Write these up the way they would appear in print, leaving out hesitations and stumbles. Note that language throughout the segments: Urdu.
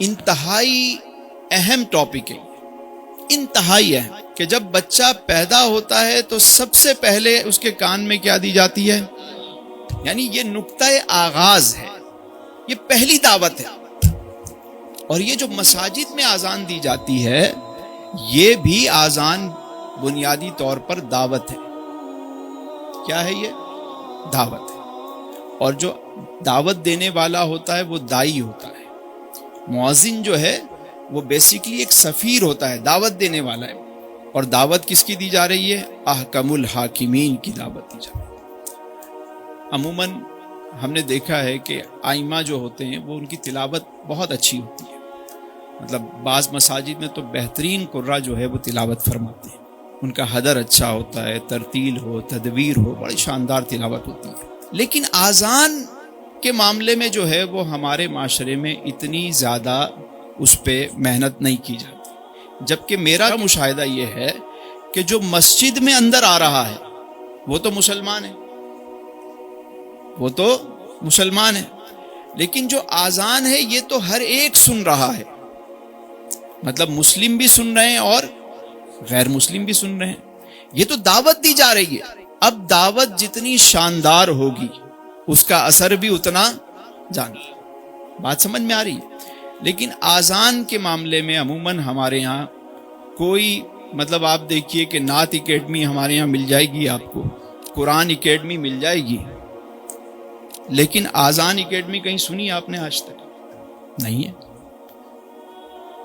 انتہائی اہم ٹاپک ہے، انتہائی اہم، کہ جب بچہ پیدا ہوتا ہے تو سب سے پہلے اس کے کان میں کیا دی جاتی ہے؟ یعنی یہ نقطہ آغاز ہے، یہ پہلی دعوت ہے۔ اور یہ جو مساجد میں اذان دی جاتی ہے، یہ بھی اذان بنیادی طور پر دعوت ہے۔ کیا ہے؟ یہ دعوت ہے۔ اور جو دعوت دینے والا ہوتا ہے وہ دائی ہوتا ہے۔ مؤذن جو ہے وہ بیسیکلی ایک سفیر ہوتا ہے، دعوت دینے والا ہے۔ اور دعوت کس کی دی جا رہی ہے؟ احکم الحاکمین کی دعوت دی جا رہی ہے۔ عموماً ہم نے دیکھا ہے کہ ائمہ جو ہوتے ہیں وہ ان کی تلاوت بہت اچھی ہوتی ہے، مطلب بعض مساجد میں تو بہترین قرہ جو ہے وہ تلاوت فرماتے ہیں، ان کا حدر اچھا ہوتا ہے، ترتیل ہو، تدویر ہو، بڑی شاندار تلاوت ہوتی ہے۔ لیکن اذان کے معاملے میں جو ہے وہ ہمارے معاشرے میں اتنی زیادہ اس پہ محنت نہیں کی جاتی، جبکہ میرا مشاہدہ یہ ہے کہ جو مسجد میں اندر آ رہا ہے وہ تو مسلمان ہے، وہ تو مسلمان ہے، لیکن جو اذان ہے یہ تو ہر ایک سن رہا ہے، مطلب مسلم بھی سن رہے ہیں اور غیر مسلم بھی سن رہے ہیں۔ یہ تو دعوت دی جا رہی ہے۔ اب دعوت جتنی شاندار ہوگی اس کا اثر بھی اتنا جانا۔ بات سمجھ میں آ رہی ہے؟ لیکن اذان کے معاملے میں عموماً ہمارے یہاں کوئی مطلب آپ دیکھیے کہ نعت اکیڈمی ہمارے یہاں مل جائے گی، آپ کو قرآن اکیڈمی مل جائے گی، لیکن اذان اکیڈمی کہیں سنی آپ نے آج تک؟ نہیں ہے۔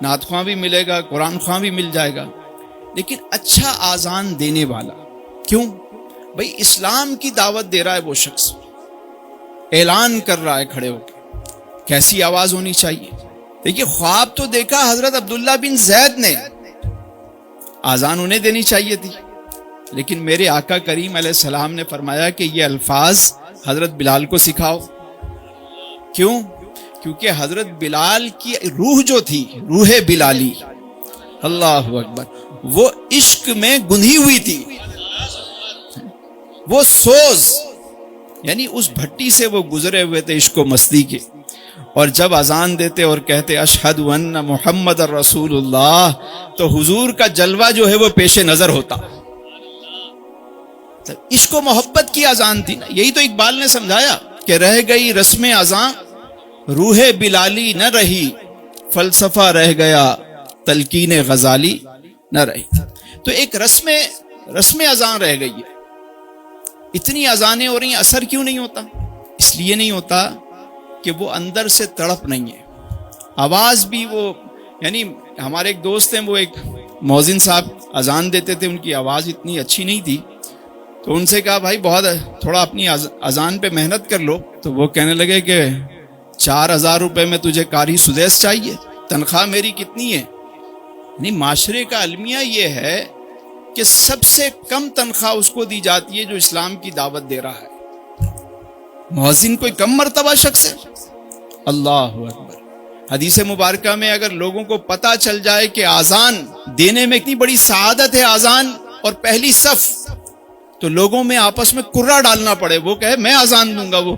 نعت خواں بھی ملے گا، قرآن خواں بھی مل جائے گا، لیکن اچھا اذان دینے والا، کیوں بھئی؟ اسلام کی دعوت دے رہا ہے وہ شخص، اعلان کر رہا ہے کھڑے ہو کے، کیسی آواز ہونی چاہیے؟ دیکھیے خواب تو دیکھا حضرت عبداللہ بن زید نے، اذان انہیں دینی چاہیے تھی، لیکن میرے آقا کریم علیہ السلام نے فرمایا کہ یہ الفاظ حضرت بلال کو سکھاؤ۔ کیوں؟ کیونکہ حضرت بلال کی روح جو تھی، روح بلالی، اللہ اکبر، وہ عشق میں گندھی ہوئی تھی، وہ سوز، یعنی اس بھٹی سے وہ گزرے ہوئے تھے عشق و مستی کے، اور جب اذان دیتے اور کہتے اشہد ان محمد رسول اللہ، تو حضور کا جلوہ جو ہے وہ پیش نظر ہوتا۔ عشق و محبت کی اذان تھی نا، یہی تو اقبال نے سمجھایا کہ رہ گئی رسم اذان، روح بلالی نہ رہی، فلسفہ رہ گیا، تلقین غزالی نہ رہی۔ تو ایک رسم اذان رہ گئی ہے۔ اتنی اذانیں ہو رہی ہیں، اثر کیوں نہیں ہوتا؟ اس لیے نہیں ہوتا کہ وہ اندر سے تڑپ نہیں ہے، آواز بھی وہ، یعنی ہمارے ایک دوست ہیں، وہ ایک مؤذن صاحب اذان دیتے تھے، ان کی آواز اتنی اچھی نہیں تھی، تو ان سے کہا بھائی بہت تھوڑا اپنی اذان پہ محنت کر لو، تو وہ کہنے لگے کہ 4000 روپے میں تجھے قاری سدیس چاہیے، تنخواہ میری کتنی ہے؟ یعنی معاشرے کا المیہ یہ ہے کہ سب سے کم تنخواہ اس کو دی جاتی ہے جو اسلام کی دعوت دے رہا ہے۔ مؤذن کوئی کم مرتبہ شخص ہے؟ اللہ اکبر۔ حدیث مبارکہ میں اگر لوگوں کو پتہ چل جائے کہ اذان دینے میں اتنی بڑی سعادت ہے، اذان اور پہلی صف، تو لوگوں میں آپس میں کرہ ڈالنا پڑے، وہ کہے میں اذان دوں گا، وہ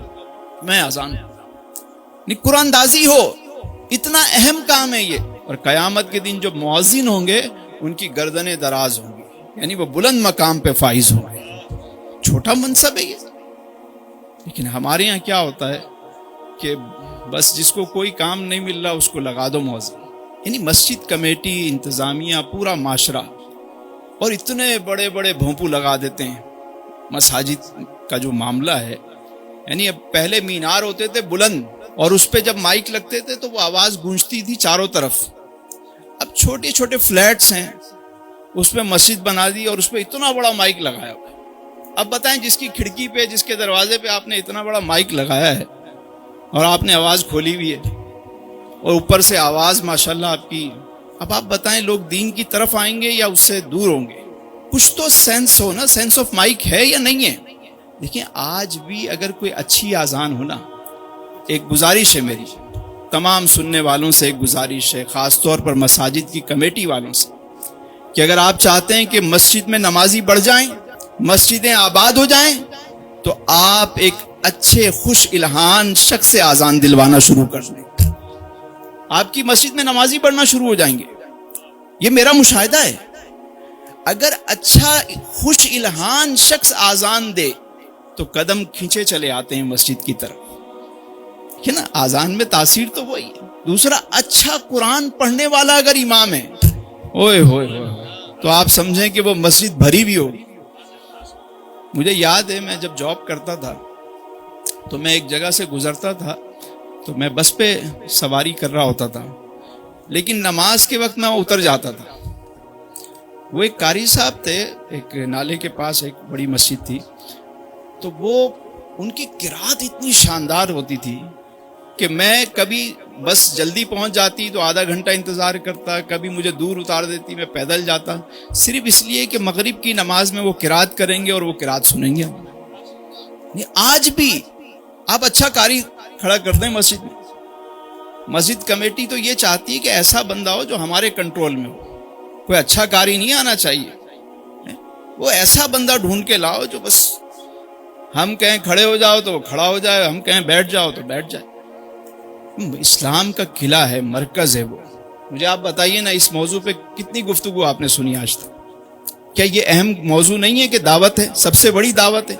میں اذان دوں گا، قرآن اندازی ہو، اتنا اہم کام ہے یہ۔ اور قیامت کے دن جو مؤذن ہوں گے ان کی گردنیں دراز ہوں گی، یعنی وہ بلند مقام پہ فائز ہوں گے۔ چھوٹا منصب ہے یہ، لیکن ہمارے یہاں کیا ہوتا ہے کہ بس جس کو کوئی کام نہیں مل رہا اس کو لگا دو مؤذن، یعنی مسجد کمیٹی، انتظامیہ، پورا معاشرہ، اور اتنے بڑے بڑے بھونپو لگا دیتے ہیں مساجد کا جو معاملہ ہے۔ یعنی اب پہلے مینار ہوتے تھے بلند، اور اس پہ جب مائک لگتے تھے تو وہ آواز گونجتی تھی چاروں طرف۔ اب چھوٹے چھوٹے فلیٹس ہیں، اس پہ مسجد بنا دی اور اس پہ اتنا بڑا مائک لگایا ہوا ہے۔ اب بتائیں جس کی کھڑکی پہ، جس کے دروازے پہ آپ نے اتنا بڑا مائک لگایا ہے اور آپ نے آواز کھولی ہوئی ہے، اور اوپر سے آواز ماشاءاللہ آپ کی، اب آپ بتائیں لوگ دین کی طرف آئیں گے یا اس سے دور ہوں گے؟ کچھ تو سینس ہو نا، سینس آف مائک ہے یا نہیں ہے؟ دیکھیں آج بھی اگر کوئی اچھی اذان ہونا، ایک گزارش ہے میری، تمام سننے والوں سے ایک گزارش ہے، خاص طور پر مساجد کی کمیٹی والوں سے، کہ اگر آپ چاہتے ہیں کہ مسجد میں نمازی بڑھ جائیں، مسجدیں آباد ہو جائیں، تو آپ ایک اچھے خوش الہان شخص سے اذان دلوانا شروع کر دیں۔ آپ کی مسجد میں نمازی پڑھنا شروع ہو جائیں گے. یہ میرا مشاہدہ ہے. اگر اچھا خوش الہان شخص آزان دے تو قدم کھینچے چلے آتے ہیں مسجد کی طرف. ہے نا, آزان میں تاثیر تو وہی ہے. دوسرا, اچھا قرآن پڑھنے والا اگر امام ہے, اوئے ہوئے تو آپ سمجھیں کہ وہ مسجد بھری بھی ہوگی. مجھے یاد ہے میں جب جاب کرتا تھا تو میں ایک جگہ سے گزرتا تھا تو میں بس پہ سواری کر رہا ہوتا تھا, لیکن نماز کے وقت میں اتر جاتا تھا. وہ ایک قاری صاحب تھے, ایک نالے کے پاس ایک بڑی مسجد تھی, تو وہ ان کی قرات اتنی شاندار ہوتی تھی کہ میں کبھی بس جلدی پہنچ جاتی تو آدھا گھنٹہ انتظار کرتا, کبھی مجھے دور اتار دیتی, میں پیدل جاتا, صرف اس لیے کہ مغرب کی نماز میں وہ قرات کریں گے اور وہ قرات سنیں گے. آج بھی آپ اچھا قاری کھڑا کر دیں مسجد میں, مسجد کمیٹی تو یہ چاہتی ہے کہ ایسا بندہ ہو جو ہمارے کنٹرول میں ہو. کوئی اچھا قاری نہیں آنا چاہیے, وہ ایسا بندہ ڈھونڈ کے لاؤ جو بس ہم کہیں کھڑے ہو جاؤ تو وہ کھڑا ہو جائے, ہم کہیں بیٹھ جاؤ تو بیٹھ جائے. اسلام کا قلعہ ہے, مرکز ہے وہ. مجھے آپ بتائیے نا, اس موضوع پہ کتنی گفتگو آپ نے سنی آج تک؟ کیا یہ اہم موضوع نہیں ہے کہ دعوت ہے, سب سے بڑی دعوت ہے.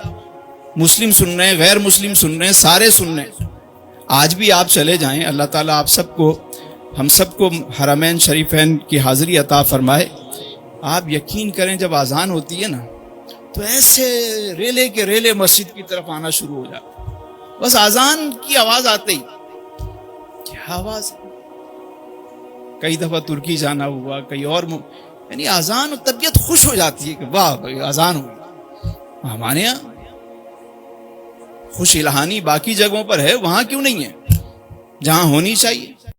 مسلم سن رہے ہیں, غیر مسلم سن رہے ہیں, سارے سن رہے ہیں. آج بھی آپ چلے جائیں, اللہ تعالیٰ آپ سب کو, ہم سب کو حرمین شریفین کی حاضری عطا فرمائے. آپ یقین کریں جب اذان ہوتی ہے نا تو ایسے ریلے کے ریلے مسجد کی طرف آنا شروع ہو جائے. بس اذان کی آواز آتے ہی, کیا آواز ہے. کئی دفعہ ترکی جانا ہوا, کئی اور یعنی اذان, طبیعت خوش ہو جاتی ہے کہ واہ بھائی اذان ہوئی. ہمارے یہاں خوش الہانی باقی جگہوں پر ہے, وہاں کیوں نہیں ہے جہاں ہونی چاہیے.